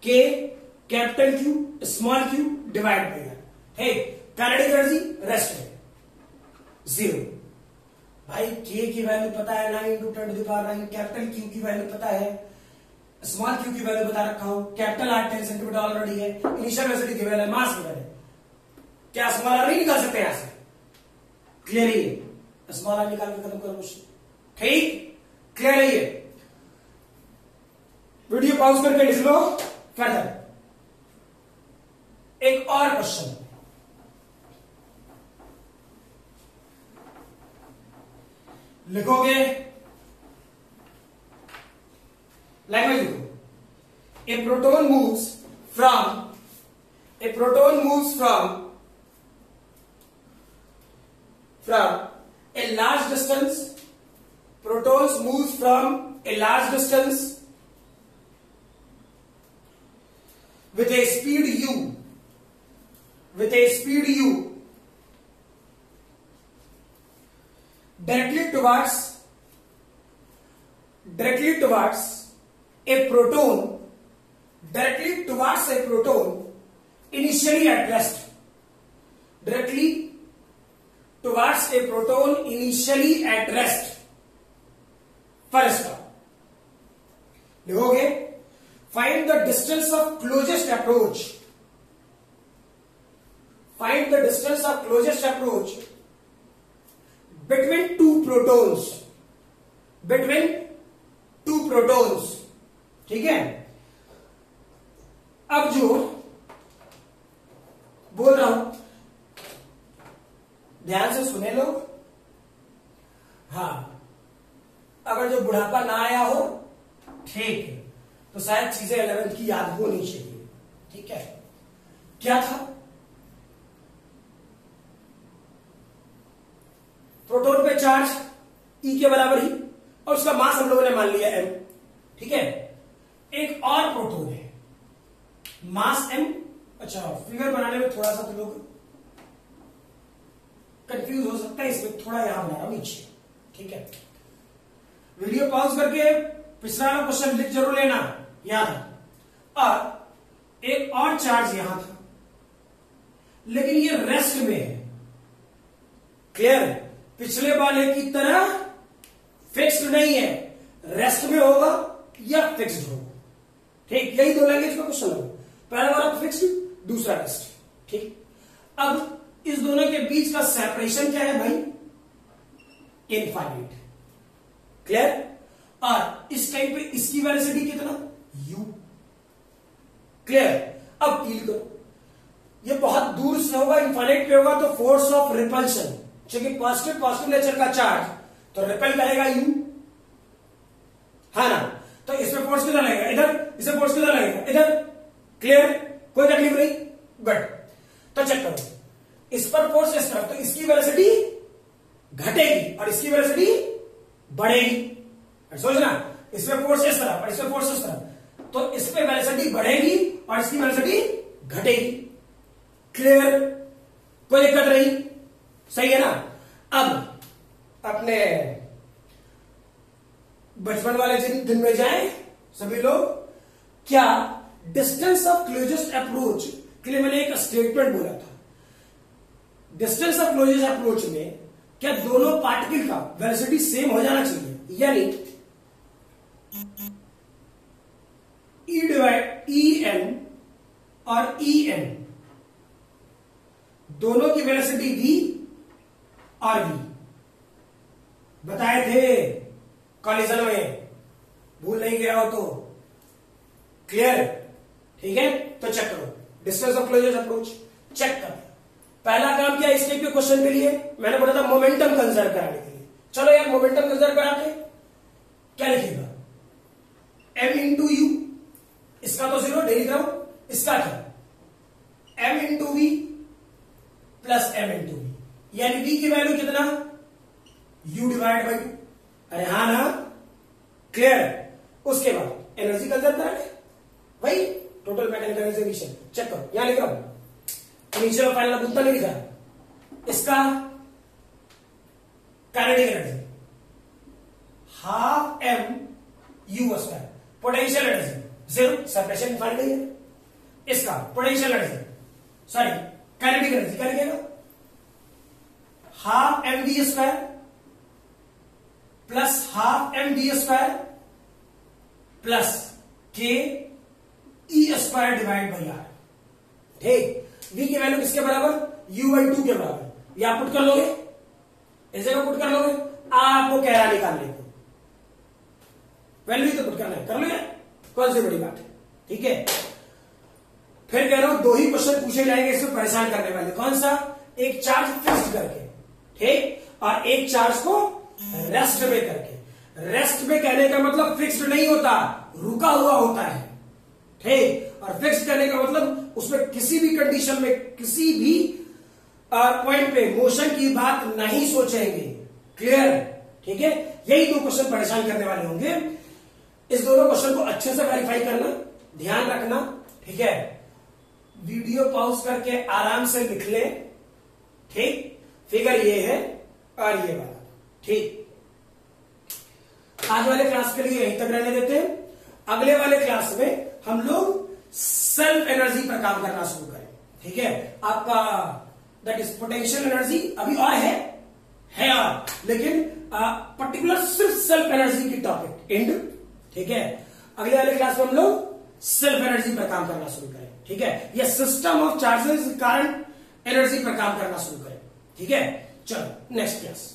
K capital Q small Q divide by R. ठीक, kinetic energy rest है 0। भाई के की वैल्यू पता है 9 × 10⁹, कैपिटल क्यू की वैल्यू पता है, स्मॉल क्यू की वैल्यू बता रखा हूं, कैपिटल आर 10 सेंटीमीटर ऑलरेडी है, इनिशियल वेलोसिटी गिवन है, मास गिवन है। क्या स्मॉल आर नहीं निकाल सकते यहां से, क्लियर ही है, स्मॉल आर निकाल के खत्म करो क्वेश्चन। ठीक, क्लियर है ये, वीडियो पॉज करके लिख लो। फर्दर एक और क्वेश्चन लिखोगे, लैंग्वेज लिखो, a proton moves from a large distance, protons moves from a large distance with a speed u, directly towards a proton initially at rest, first लिखोगे, find the distance of closest approach between two protons, ठीक है। अब जो बोल रहा हूं ध्यान से सुने लोग। हाँ, अगर जो बुढ़ापा ना आया हो, ठीक है, तो शायद चीजें 11th की याद होनी चाहिए, ठीक है। क्या था, प्रोटॉन पे चार्ज E के बराबर ही, और उसका मास हम लोगों ने मान लिया m, ठीक है। एक और प्रोटॉन है, मास m। अच्छा, फिगर बनाने में थोड़ा सा तो लोग कंफ्यूज हो सकता है, इसमें थोड़ा यहां बना रहा हूं नीचे, ठीक है। वीडियो पॉज करके पिछला क्वेश्चन लिख जरूर लेना, याद। और एक और चार्ज यहां था, लेकिन ये रेस्ट में है, क्लियर। पिछले वाले की तरह फिक्स्ड नहीं है, रेस्ट में होगा या फिक्स्ड होगा, ठीक। यही दो लैंग्वेज का क्वेश्चन होगा, पहला वाला फिक्स्ड, दूसरा रेस्ट, ठीक। अब इस दोनों के बीच का सेपरेशन क्या है भाई, इनफाइनाइट, क्लियर। और इस टाइम पे इसकी वेलोसिटी कितना, u, क्लियर। अब डील करो, ये बहुत दूर से होगा, इनफाइनाइट पे होगा, तो फोर्स ऑफ रिपल्शन, क्योंकि पॉजिटिव नेचर का चार्ज, तो रिपेल करेगा u, है ना। तो इसमें फोर्स कितना लगेगा, इधर, इसे फोर्स कितना लगेगा, इधर, क्लियर, कोई तकलीफ नहीं, गुड। तो चेक करो, इस पर फोर्स इस तरफ, तो इसकी वेलोसिटी घटेगी और इसकी वेलोसिटी बढ़ेगी। सोचना, इसमें फोर्स इस तरफ और इसमें फोर्स इस तरफ, तो इस पे वेलोसिटी बढ़ेगी और इसकी वेलोसिटी घटेगी, क्लियर, कोई दिक्कत नहीं, सही है ना। अब अपने बचपन वाले दिन में जाएं सभी लोग। क्या डिस्टेंस ऑफ क्लोजेस्ट अप्रोच के लिए मैंने एक स्टेटमेंट बोला था, डिस्टेंस ऑफ क्लोजेस्ट अप्रोच में क्या दोनों पार्टिकल का वेलोसिटी सेम हो जाना चाहिए, यानी En और En दोनों की वेलोसिटी v और v बताए थे कॉलिजन में, भूल नहीं गया हो तो, क्लियर, ठीक है। तो चेक करो, distance of closest approach check कर। पहला काम क्या इस टाइप के क्वेश्चन के लिए, मैंने बोला था मोमेंटम कंजर्व कराने के लिए। चलो यार, मोमेंटम कंजर्व कराते, क्या लिखेगा, m इंटू यू, इसका तो 0 दे रहा हूं, इसका क्या, m into V plus m into V, यानी v की वैल्यू कितना, u डिवाइड बाई 2। अरे हाँ ना, क्लियर। उसके बाद एनर्जी कंजर्व करेंगे भाई, टोटल मैकेनिकल एनर्जी चेक करो, यहां लिख रहा हूं, इनिशियल फाइनल उतना नहीं लिखा, इसका kinetic energy half M U square, potential energy 0, separation find गई है, इसका potential energy sorry kinetic energy क्या लिखेगा, half M D square plus half M D square plus K E square divide by R. ठीक, v की value किसके बराबर, u by 2 के बराबर। ये आप पुट कर लोगे, इस जगह पुट कर लोगे, आपको कह रहा निकालने को, वैल्यू तो पुट करना है, कर लोगे, कौन सी बड़ी बात है। ठीक है, फिर कह रहा हूं 2 ही क्वेश्चन पूछे जाएंगे इसमें परेशान करने वाले। कौन सा, एक चार्ज फिक्स करके, ठीक, और एक चार्ज को रेस्ट में करके। रेस्ट में कहने का मतलब फिक्स्ड नहीं होता, रुका हुआ होता है। ठीक, और फिक्स करने का मतलब उसमें किसी भी कंडीशन में किसी भी पॉइंट पे मोशन की बात नहीं सोचेंगे। क्लियर, ठीक है, यही 2 क्वेश्चन परेशान करने वाले होंगे। इस दोनों क्वेश्चन को अच्छे से वेरीफाई करना, ध्यान रखना। ठीक है, वीडियो पॉज करके आराम से लिख ले। ठीक, फिगर ये है और ये वाला। ठीक, आज वाले क्लास के लिए यहीं तक रहने देते हैं। अगले वाले क्लास में हम लोग सेल्फ एनर्जी पर काम करना शुरू करें। ठीक है, आपका दैट इज पोटेंशियल एनर्जी अभी और है और, लेकिन पर्टिकुलर सिर्फ सेल्फ एनर्जी की टॉपिक एंड। ठीक है, अगले वाले क्लास में हम लोग सेल्फ एनर्जी पर काम करना शुरू करें। ठीक है, या system of charges current energy पर काम करना शुरू करें। ठीक है, चलो नेक्स्ट क्लास।